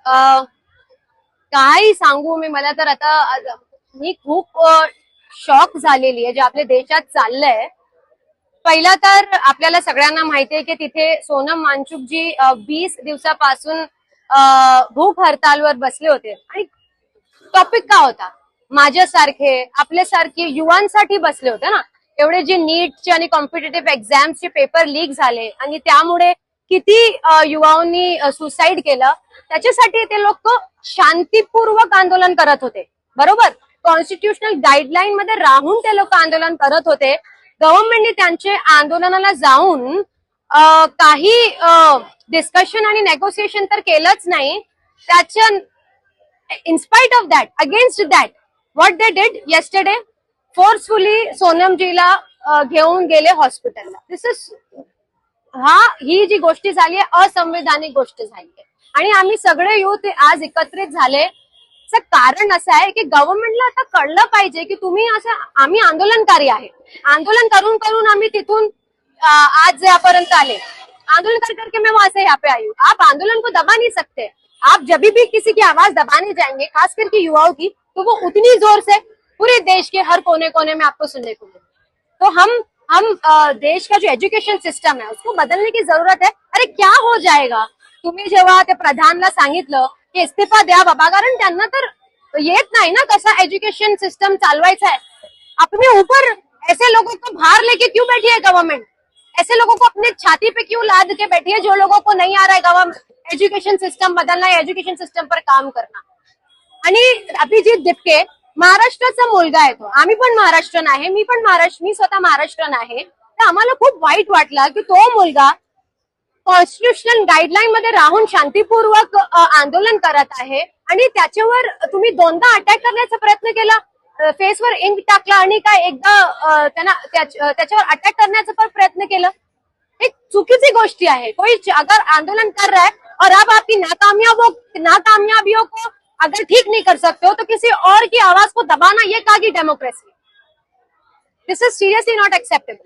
काय सांगू मला तर आता मी खूप शॉक झालेली आहे जे आपल्या देशात चाललंय. पहिला तर आपल्याला सगळ्यांना माहितीये की तिथे सोनम वांगचुक जी 20 दिवसापासून भूक हरतालवर बसले होते आणि टॉपिक का होता, माझ्यासारखे आपल्यासारखे युवांसाठी बसले होते ना. एवढे जे नीटचे आणि कॉम्पिटेटिव्ह एक्झाम्सचे पेपर लीक झाले आणि त्यामुळे किती युवांनी सुसाईड केलं, त्याच्यासाठी ते लोक शांतीपूर्वक आंदोलन करत होते. बरोबर, कॉन्स्टिट्युशनल गाईडलाईन मध्ये राहून ते लोक आंदोलन करत होते. गव्हर्नमेंटने त्यांचे आंदोलनाला जाऊन काही डिस्कशन आणि नेगोसिएशन तर केलंच नाही. त्याच्या in spite of that, against that, what they did yesterday, forcefully सोनमजीला घेऊन गेले हॉस्पिटलला. दिस इज ही जी गोष्टी झाली आहे असंवैधानिक गोष्ट झाली आहे आणि आम्ही सगळे युथ आज एकत्रित झाले. कारण असं आहे की गव्हर्नमेंटला आता कळलं पाहिजे की तुम्ही असं, आम्ही आंदोलनकारी आहे, आंदोलन करून करून आम्ही तिथून आज यापर्यंत आले. आंदोलन करके मैं वहां से यहाँ पे आई हूँ. आप आंदोलन को दबा नहीं सकते. आप जब भी किसी की आवाज दबाने जाएंगे, खास करके युवाओं की, तो वो उतनी जोर से पूरे देश के हर कोने कोने में आपको सुनने को मिले. तो हम देश का जो एज्युकेशन सिस्टम है उसको बदलने की जरूरत है. अरे क्या हो जाएगा, तुम्ही जेव्हा त्या प्रधानला सांगितलं की इस्तीफा द्या बाबा, कारण त्यांना तर येत नाही ना कसा एज्युकेशन सिस्टम चालवायचा है. अपने ऊपर ऐसे लोगों को भार लेके क्यों बैठी है गवर्नमेंट? ऐसे लोगों को अपने छाती पे क्यों लाद के बैठी है जो लोगों को नहीं आ रहा है गवर्नमेंट एज्युकेशन सिस्टम बदलना, एज्युकेशन सिस्टम पर काम करना. आणि अभिजित दिपके महाराष्ट्राचा मुलगा आहे तो. आम्ही पण महाराष्ट्रन आहे, मी स्वतः महाराष्ट्रन आहे. तर आम्हाला खूप वाईट वाटलं की तो मुलगा कॉन्स्टिट्युशनल गाईडलाईन मध्ये राहून शांतीपूर्वक आंदोलन करत आहे आणि त्याच्यावर तुम्ही दोनदा अटॅक करण्याचा प्रयत्न केला, फेसवर इंक टाकला आणि काय एकदा त्याच्यावर अटॅक करण्याचा पण प्रयत्न केलं. एक चुकीची गोष्टी आहे. कोई अगर आंदोलन कर रहा है और अब आपकी नाकामयाबियों को अगर ठीक नहीं कर सकते हो तो किसी और की आवाज को दबाना, ये कहा कि democracy. This is seriously not acceptable.